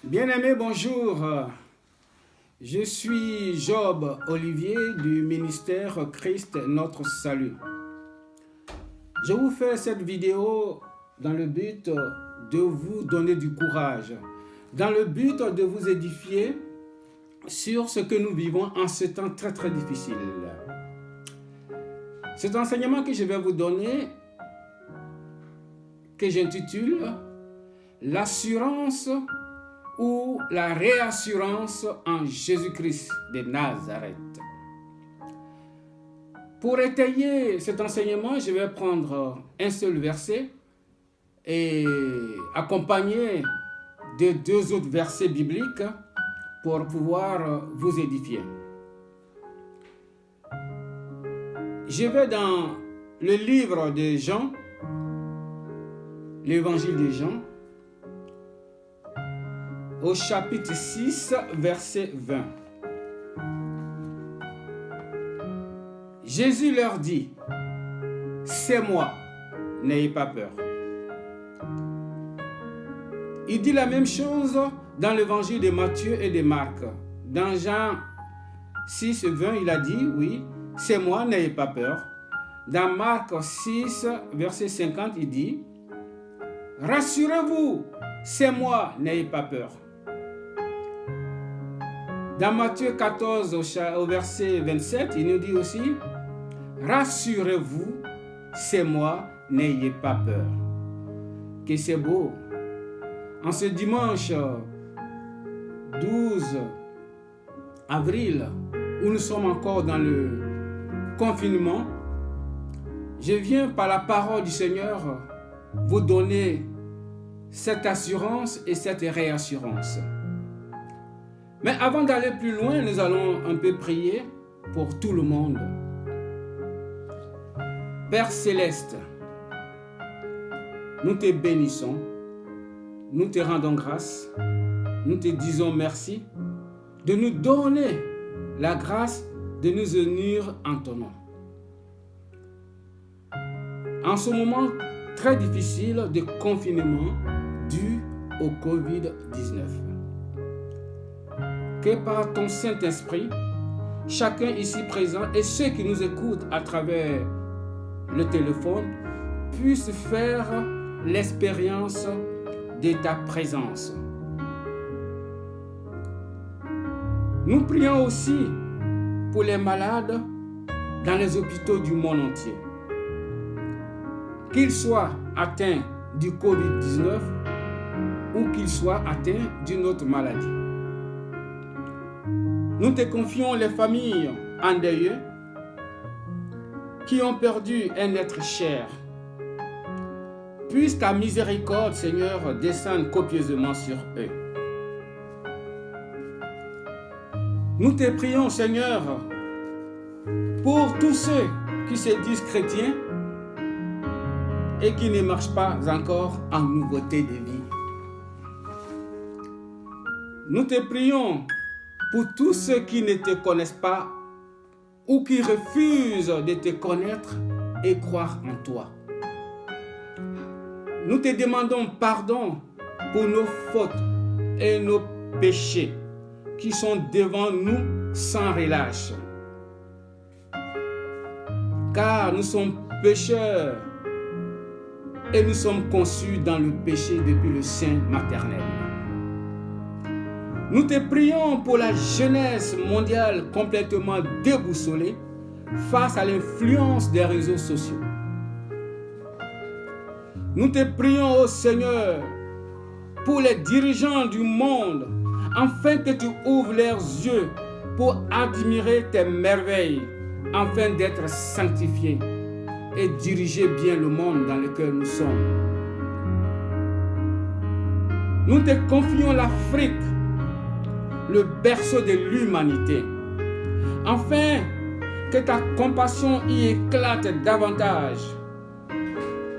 Bien-aimé, bonjour. Je suis Job Olivier du ministère Christ Notre Salut. Je vous fais cette vidéo dans le but de vous donner du courage, dans le but de vous édifier sur ce que nous vivons en ce temps très très difficile. Cet enseignement que je vais vous donner, que j'intitule « L'assurance ou la réassurance en Jésus-Christ de Nazareth ». Pour étayer cet enseignement, je vais prendre un seul verset et accompagné de deux autres versets bibliques pour pouvoir vous édifier. Je vais dans le livre de Jean, l'évangile de Jean, au chapitre 6, verset 20. Jésus leur dit, « C'est moi, n'ayez pas peur. » Il dit la même chose dans l'évangile de Matthieu et de Marc. Dans Jean 6, 20, il a dit, « Oui, c'est moi, n'ayez pas peur. » Dans Marc 6, verset 50, il dit, « Rassurez-vous, c'est moi, n'ayez pas peur. » Dans Matthieu 14, au verset 27, il nous dit aussi, « Rassurez-vous, c'est moi, n'ayez pas peur. » Que c'est beau. En ce dimanche 12 avril, où nous sommes encore dans le confinement, je viens par la parole du Seigneur vous donner cette assurance et cette réassurance. Mais avant d'aller plus loin, nous allons un peu prier pour tout le monde. Père Céleste, nous te bénissons, nous te rendons grâce, nous te disons merci de nous donner la grâce de nous unir en ton nom. En ce moment très difficile de confinement dû au Covid-19. Que par ton Saint-Esprit, chacun ici présent et ceux qui nous écoutent à travers le téléphone puissent faire l'expérience de ta présence. Nous prions aussi pour les malades dans les hôpitaux du monde entier. Qu'ils soient atteints du Covid-19 ou qu'ils soient atteints d'une autre maladie. Nous te confions les familles endeuillées qui ont perdu un être cher. Puisse ta miséricorde, Seigneur, descendre copieusement sur eux. Nous te prions, Seigneur, pour tous ceux qui se disent chrétiens et qui ne marchent pas encore en nouveauté de vie. Nous te prions pour tous ceux qui ne te connaissent pas ou qui refusent de te connaître et croire en toi. Nous te demandons pardon pour nos fautes et nos péchés qui sont devant nous sans relâche. Car nous sommes pécheurs et nous sommes conçus dans le péché depuis le sein maternel. Nous te prions pour la jeunesse mondiale complètement déboussolée face à l'influence des réseaux sociaux. Nous te prions, ô Seigneur, pour les dirigeants du monde, afin que tu ouvres leurs yeux pour admirer tes merveilles, afin d'être sanctifiés et diriger bien le monde dans lequel nous sommes. Nous te confions l'Afrique, le berceau de l'humanité, afin que ta compassion y éclate davantage,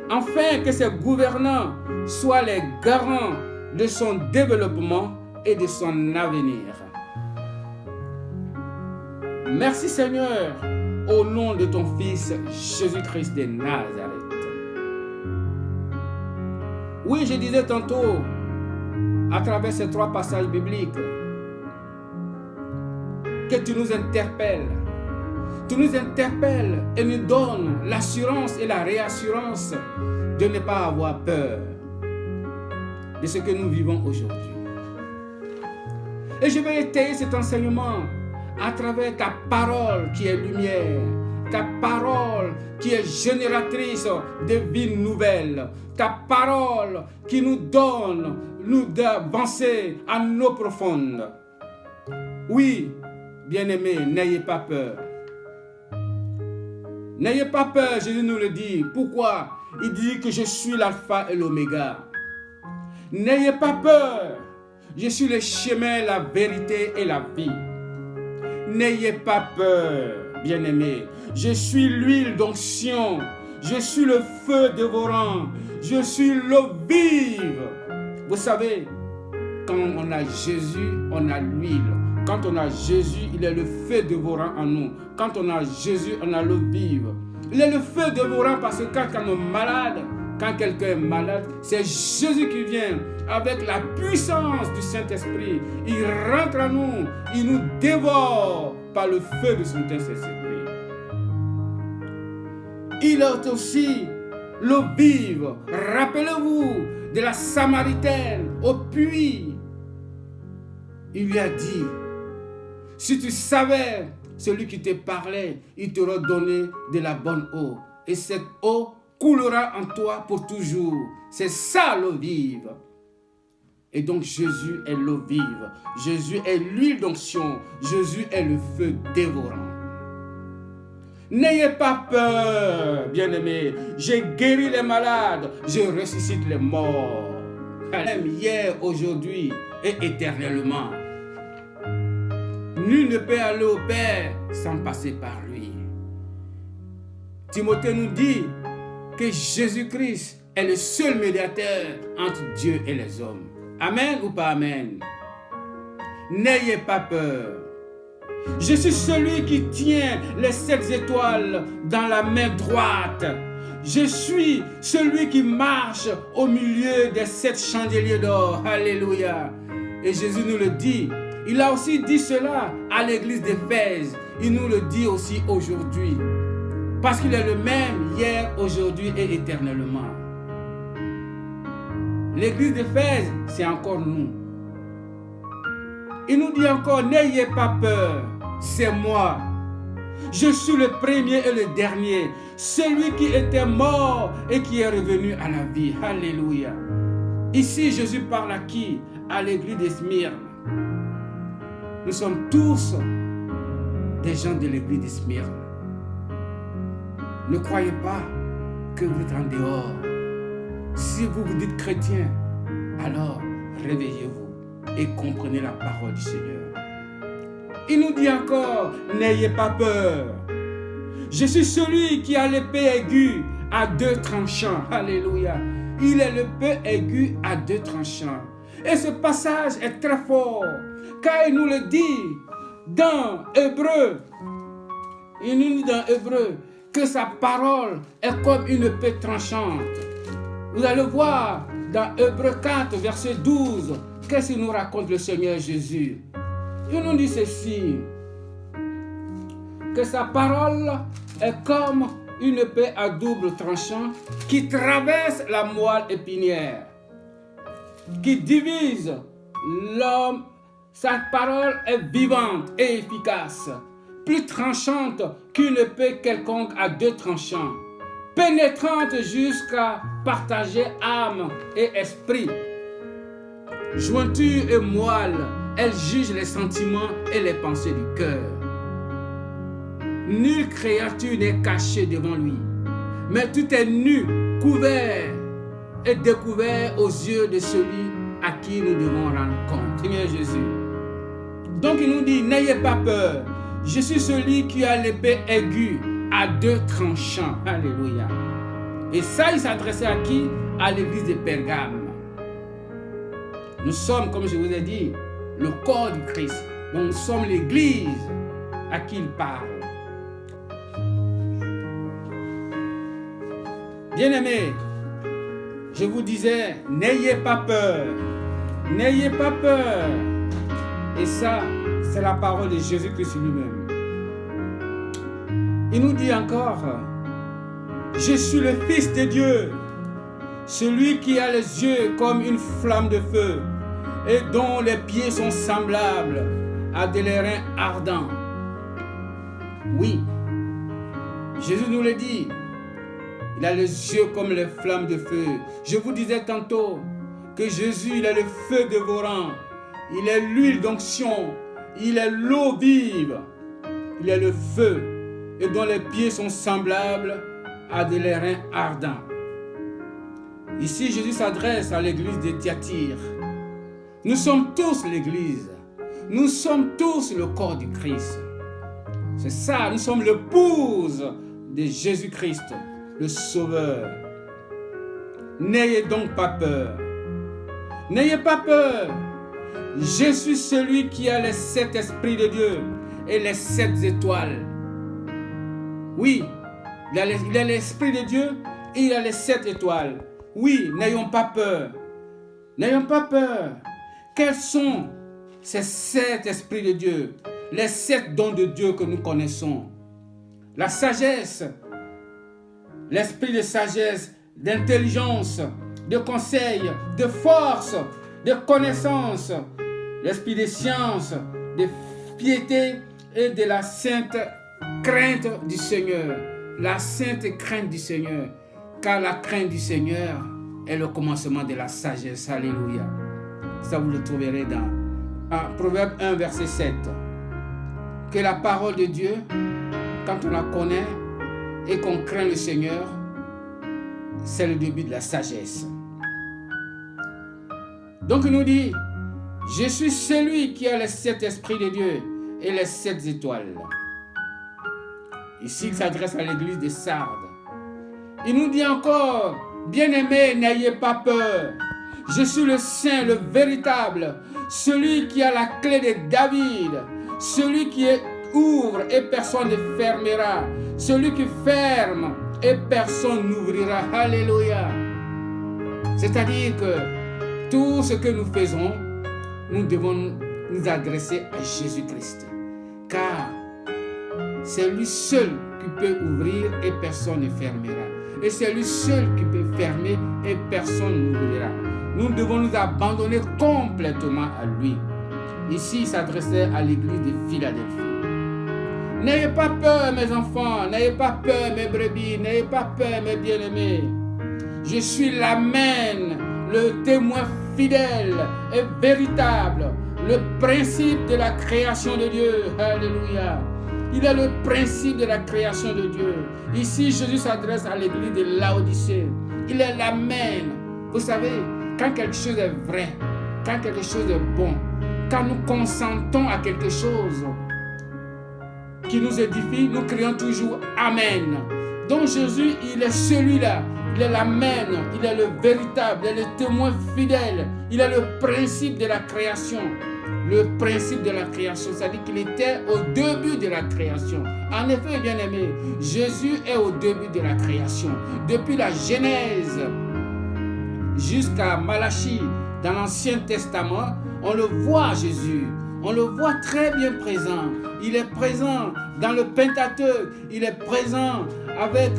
afin que ses gouvernants soient les garants de son développement et de son avenir. Merci Seigneur, au nom de ton Fils Jésus-Christ de Nazareth. Oui, je disais tantôt, à travers ces 3 passages bibliques, que tu nous interpelles. Tu nous interpelles et nous donnes l'assurance et la réassurance de ne pas avoir peur de ce que nous vivons aujourd'hui. Et je vais étayer cet enseignement à travers ta parole qui est lumière, ta parole qui est génératrice de vie nouvelle, ta parole qui nous donne d'avancer à nos profondes. Oui, bien-aimés, n'ayez pas peur. N'ayez pas peur, Jésus nous le dit. Pourquoi? Il dit que je suis l'alpha et l'oméga. N'ayez pas peur. Je suis le chemin, la vérité et la vie. N'ayez pas peur, bien-aimés. Je suis l'huile d'onction. Je suis le feu dévorant. Je suis l'eau vive. Vous savez, quand on a Jésus, on a l'huile. Quand on a Jésus, il est le feu dévorant en nous. Quand on a Jésus, on a l'eau vive. Il est le feu dévorant parce que quand on est malade, quand quelqu'un est malade, c'est Jésus qui vient avec la puissance du Saint-Esprit. Il rentre en nous, il nous dévore par le feu de son Saint-Esprit. Il est aussi l'eau vive. Rappelez-vous de la Samaritaine au puits. Il lui a dit, si tu savais celui qui te parlait, il t'aura donné de la bonne eau. Et cette eau coulera en toi pour toujours. C'est ça l'eau vive. Et donc Jésus est l'eau vive. Jésus est l'huile d'onction. Jésus est le feu dévorant. N'ayez pas peur, bien-aimés. J'ai guéri les malades. Je ressuscite les morts. Même hier, aujourd'hui et éternellement. Nul ne peut aller au Père sans passer par lui. Timothée nous dit que Jésus-Christ est le seul médiateur entre Dieu et les hommes. Amen ou pas amen? N'ayez pas peur. Je suis celui qui tient les 7 étoiles dans la main droite. Je suis celui qui marche au milieu des 7 chandeliers d'or. Alléluia. Et Jésus nous le dit. Il a aussi dit cela à l'église d'Éphèse. Il nous le dit aussi aujourd'hui. Parce qu'il est le même hier, aujourd'hui et éternellement. L'église d'Éphèse, c'est encore nous. Il nous dit encore, n'ayez pas peur, c'est moi. Je suis le premier et le dernier, celui qui était mort et qui est revenu à la vie. Alléluia. Ici, Jésus parle à qui? À l'église de Smyrne. Nous sommes tous des gens de l'église de Smyrne. Ne croyez pas que vous êtes en dehors. Si vous vous dites chrétien, alors réveillez-vous et comprenez la parole du Seigneur. Il nous dit encore, n'ayez pas peur. Je suis celui qui a l'épée aiguë à 2 tranchants. Alléluia. Il est l'épée aiguë à 2 tranchants. Et ce passage est très fort, car il nous le dit dans Hébreu. Il nous dit dans Hébreu que sa parole est comme une épée tranchante. Vous allez voir dans Hébreu 4, verset 12, qu'est-ce qu'il nous raconte le Seigneur Jésus. Il nous dit ceci, que sa parole est comme une épée à double tranchant qui traverse la moelle épinière, qui divise l'homme. Sa parole est vivante et efficace, plus tranchante qu'une épée quelconque à 2 tranchants, pénétrante jusqu'à partager âme et esprit, jointure et moelle. Elle juge les sentiments et les pensées du cœur. Nulle créature n'est cachée devant lui, mais tout est nu, couvert et découvert aux yeux de celui à qui nous devons rendre compte. Seigneur Jésus. Donc il nous dit, n'ayez pas peur. Je suis celui qui a l'épée aiguë à 2 tranchants. Alléluia. Et ça, il s'adressait à qui? À l'église de Pergame. Nous sommes, comme je vous ai dit, le corps du Christ. Donc nous sommes l'église à qui il parle. Bien-aimés, je vous disais, n'ayez pas peur. N'ayez pas peur. Et ça, c'est la parole de Jésus-Christ lui-même. Il nous dit encore, je suis le Fils de Dieu, celui qui a les yeux comme une flamme de feu et dont les pieds sont semblables à des reins ardents. Oui, Jésus nous le dit, il a les yeux comme les flammes de feu. Je vous disais tantôt que Jésus, il est le feu dévorant, il est l'huile d'onction, il est l'eau vive, il est le feu et dont les pieds sont semblables à des reins ardents. Ici, Jésus s'adresse à l'église de Thyatire. Nous sommes tous l'église. Nous sommes tous le corps du Christ. C'est ça, nous sommes l'épouse de Jésus-Christ, le Sauveur. N'ayez donc pas peur. N'ayez pas peur. Je suis celui qui a les 7 esprits de Dieu et les 7 étoiles. Oui, il a l'esprit de Dieu et il a les 7 étoiles. Oui, n'ayons pas peur. N'ayons pas peur. Quels sont ces 7 esprits de Dieu? Les 7 dons de Dieu que nous connaissons. La sagesse, l'esprit de sagesse, d'intelligence, de conseil, de force, de connaissance, l'esprit de science, de piété et de la sainte crainte du Seigneur. La sainte crainte du Seigneur. Car la crainte du Seigneur est le commencement de la sagesse. Alléluia. Ça, vous le trouverez dans Proverbe 1, verset 7. Que la parole de Dieu, quand on la connaît et qu'on craint le Seigneur, c'est le début de la sagesse. Donc il nous dit, je suis celui qui a les 7 esprits de Dieu et les 7 étoiles. Ici, il s'adresse à l'église de Sardes. Il nous dit encore, bien-aimés, n'ayez pas peur. Je suis le saint, le véritable, celui qui a la clé de David, celui qui ouvre et personne ne fermera, celui qui ferme et personne n'ouvrira. Alléluia. C'est-à-dire que tout ce que nous faisons, nous devons nous adresser à Jésus-Christ. Car c'est lui seul qui peut ouvrir et personne ne fermera. Et c'est lui seul qui peut fermer et personne n'ouvrira. Nous devons nous abandonner complètement à lui. Ici, il s'adressait à l'église de Philadelphie. N'ayez pas peur, mes enfants. N'ayez pas peur, mes brebis. N'ayez pas peur, mes bien-aimés. Je suis l'Amen, le témoin fidèle et véritable, le principe de la création de Dieu. Alléluia. Il est le principe de la création de Dieu. Ici, Jésus s'adresse à l'église de Laodicée. Il est l'Amen. Vous savez, quand quelque chose est vrai, quand quelque chose est bon, quand nous consentons à quelque chose qui nous édifie, nous crions toujours Amen. Donc Jésus, il est celui-là. Il est l'Amen. Il est le véritable. Il est le témoin fidèle. Il est le principe de la création. Le principe de la création, c'est-à-dire qu'il était au début de la création. En effet, bien-aimé, Jésus est au début de la création. Depuis la Genèse jusqu'à Malachie, dans l'Ancien Testament, on le voit Jésus. On le voit très bien présent. Il est présent dans le Pentateuque. Il est présent avec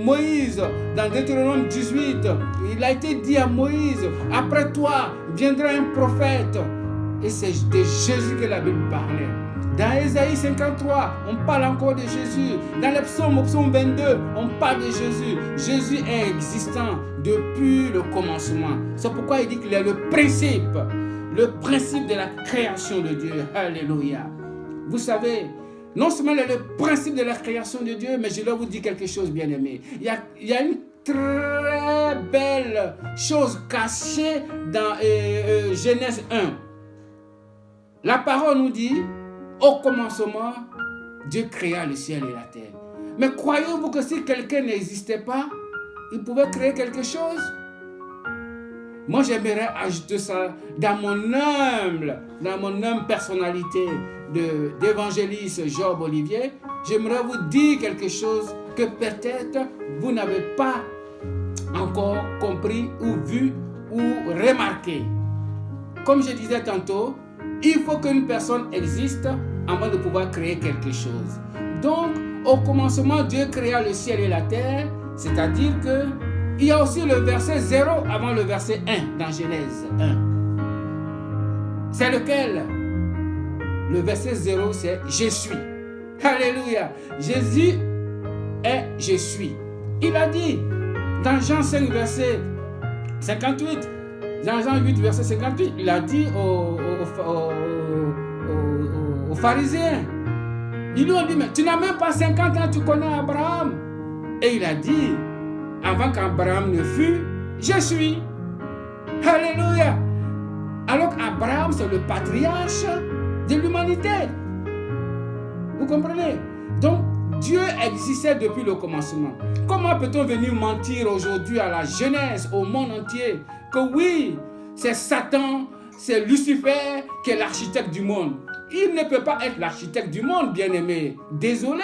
Moïse dans Deutéronome 18. Il a été dit à Moïse, après toi viendra un prophète. Et c'est de Jésus que la Bible parlait. Dans Ésaïe 53, on parle encore de Jésus. Dans le psaume, au psaume 22, on parle de Jésus. Jésus est existant depuis le commencement. C'est pourquoi il dit qu'il est le principe de la création de Dieu. Alléluia. Vous savez, non seulement il est le principe de la création de Dieu, mais je dois vous dire quelque chose, bien-aimé. Il y a une très belle chose cachée dans Genèse 1. La parole nous dit, au commencement, Dieu créa le ciel et la terre. Mais croyez-vous que si quelqu'un n'existait pas, il pouvait créer quelque chose? Moi, j'aimerais ajouter ça dans mon humble personnalité d'évangéliste Job Olivier. J'aimerais vous dire quelque chose que peut-être vous n'avez pas encore compris ou vu ou remarqué. comme je disais tantôt, il faut qu'une personne existe avant de pouvoir créer quelque chose. Donc, au commencement, Dieu créa le ciel et la terre, c'est-à-dire que il y a aussi le verset 0 avant le verset 1 dans Genèse 1. C'est lequel? Le verset 0, c'est « Je suis ». Alléluia. Jésus est « Je suis ». Il a dit dans Jean 5, verset 58, dans Jean 8, verset 58, il a dit aux pharisiens, ils lui ont dit, mais tu n'as même pas 50 ans, tu connais Abraham. Et il a dit, avant qu'Abraham ne fût, je suis. Alléluia. Alors qu'Abraham, c'est le patriarche de l'humanité. Vous comprenez? Donc, Dieu existait depuis le commencement. Comment peut-on venir mentir aujourd'hui à la jeunesse, au monde entier, que oui, c'est Satan, c'est Lucifer qui est l'architecte du monde? Il ne peut pas être l'architecte du monde, bien-aimé. Désolé.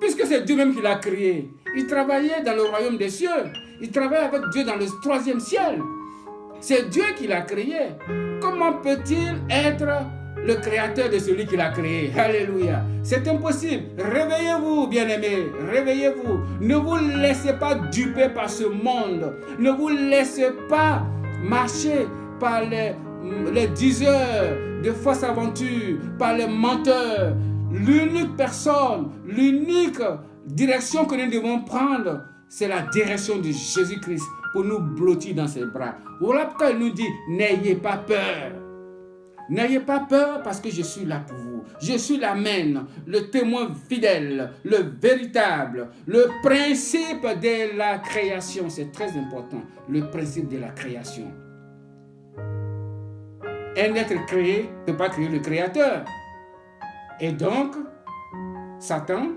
Puisque c'est Dieu même qui l'a créé. Il travaillait dans le royaume des cieux. Il travaillait avec Dieu dans le 3e ciel. C'est Dieu qui l'a créé. Comment peut-il être le créateur de celui qui l'a créé? Alléluia. C'est impossible. Réveillez-vous, bien-aimés. Réveillez-vous. Ne vous laissez pas duper par ce monde. Ne vous laissez pas marcher par les diseurs de fausses aventures, par les menteurs. L'unique personne, l'unique direction que nous devons prendre, c'est la direction de Jésus-Christ pour nous blottir dans ses bras. Voilà pourquoi il nous dit, n'ayez pas peur. N'ayez pas peur parce que je suis là pour vous. Je suis l'Amen, le témoin fidèle, le véritable, le principe de la création. C'est très important, le principe de la création. Un être créé ne peut pas créer le créateur. Et donc, Satan,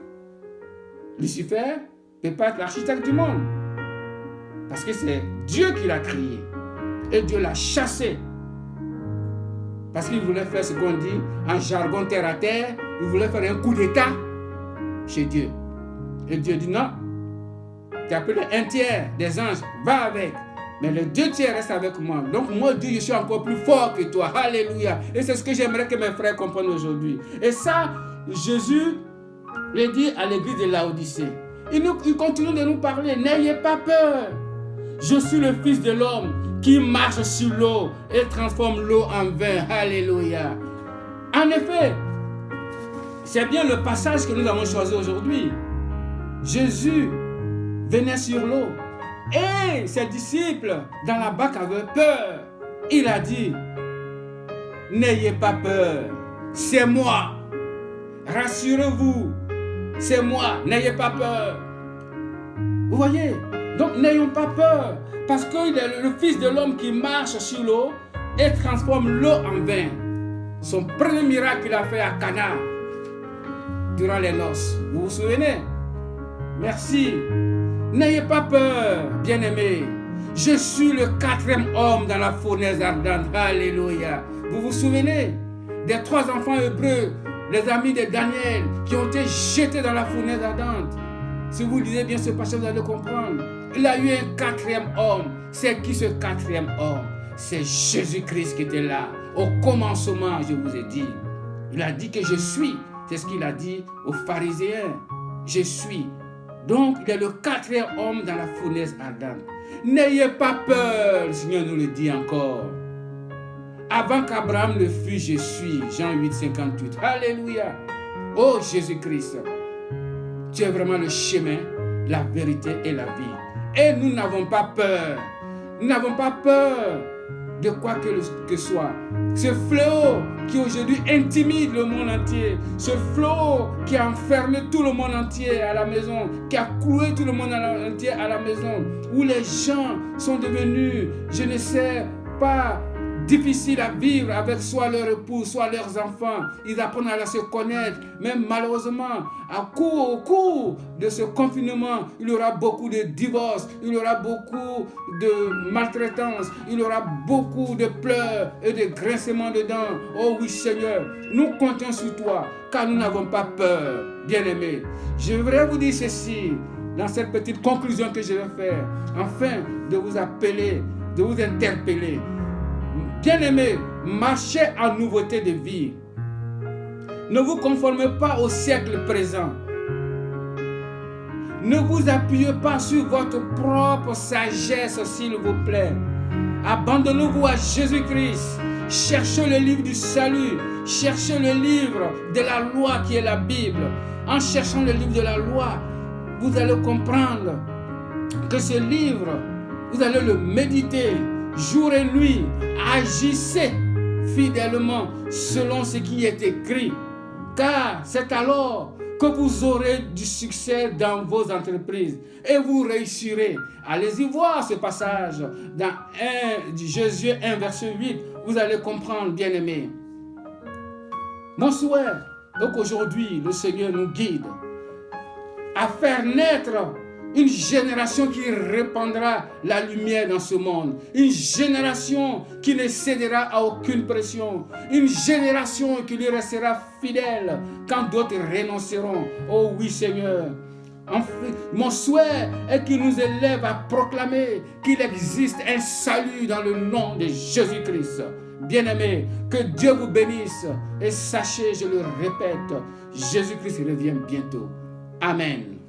Lucifer, ne peut pas être l'architecte du monde. Parce que c'est Dieu qui l'a créé. Et Dieu l'a chassé. Parce qu'il voulait faire ce qu'on dit en jargon terre à terre. Il voulait faire un coup d'état chez Dieu. Et Dieu dit non. Tu as appelé un tiers des anges, va avec. Mais les 2 tiers restent avec moi. Donc moi, Dieu, je suis encore plus fort que toi. Alléluia. Et c'est ce que j'aimerais que mes frères comprennent aujourd'hui. Et ça, Jésus le dit à l'église de Laodicée. Il continue de nous parler. N'ayez pas peur. Je suis le Fils de l'homme qui marche sur l'eau et transforme l'eau en vin. Alléluia. En effet, c'est bien le passage que nous avons choisi aujourd'hui. Jésus venait sur l'eau. Et ses disciples dans la barque avaient peur. Il a dit, n'ayez pas peur, c'est moi. Rassurez-vous, c'est moi, n'ayez pas peur. Vous voyez? Donc n'ayons pas peur, parce qu'il est le Fils de l'homme qui marche sur l'eau et transforme l'eau en vin. Son premier miracle qu'il a fait à Cana, durant les noces. Vous vous souvenez? Merci. N'ayez pas peur, bien-aimés. Je suis le 4e homme dans la fournaise ardente. Alléluia. Vous vous souvenez des 3 enfants hébreux, les amis de Daniel, qui ont été jetés dans la fournaise ardente? Si vous lisez bien ce passage, vous allez comprendre. Il a eu un 4e homme. C'est qui ce 4e homme? C'est Jésus-Christ qui était là. Au commencement, je vous ai dit. Il a dit que je suis. C'est ce qu'il a dit aux pharisiens. Je suis. Donc, il est le 4e homme dans la fournaise ardente. N'ayez pas peur, le Seigneur nous le dit encore. Avant qu'Abraham ne fût, je suis. Jean 8, 58. Alléluia. Oh Jésus-Christ, tu es vraiment le chemin, la vérité et la vie. Et nous n'avons pas peur. Nous n'avons pas peur de quoi que soit. Ce fléau qui aujourd'hui intimide le monde entier, ce fléau qui a enfermé tout le monde entier à la maison, qui a cloué tout le monde entier à la maison, où les gens sont devenus, je ne sais pas, difficiles à vivre avec soit leur époux, soit leurs enfants. Ils apprennent à se connaître. Même malheureusement, au cours de ce confinement, il y aura beaucoup de divorces, il y aura beaucoup de maltraitance, il y aura beaucoup de pleurs et de grincements de dents. Oh oui Seigneur, nous comptons sur toi, car nous n'avons pas peur, bien-aimés. Je voudrais vous dire ceci, dans cette petite conclusion que je vais faire, afin de vous appeler, de vous interpeller. Bien-aimés, marchez en nouveauté de vie. Ne vous conformez pas au siècle présent. Ne vous appuyez pas sur votre propre sagesse, s'il vous plaît. Abandonnez-vous à Jésus-Christ. Cherchez le livre du salut. Cherchez le livre de la loi qui est la Bible. En cherchant le livre de la loi, vous allez comprendre que ce livre, vous allez le méditer jour et nuit. Agissez fidèlement selon ce qui est écrit. Car c'est alors que vous aurez du succès dans vos entreprises et vous réussirez. Allez-y voir ce passage dans Josué 1, verset 8. Vous allez comprendre, bien-aimés. Mon souhait est qu'aujourd'hui, le Seigneur nous guide à faire naître une génération qui répandra la lumière dans ce monde. Une génération qui ne cédera à aucune pression. Une génération qui lui restera fidèle quand d'autres renonceront. Oh oui, Seigneur. Enfin, mon souhait est qu'il nous élève à proclamer qu'il existe un salut dans le nom de Jésus-Christ. Bien-aimés, que Dieu vous bénisse. Et sachez, je le répète, Jésus-Christ revient bientôt. Amen.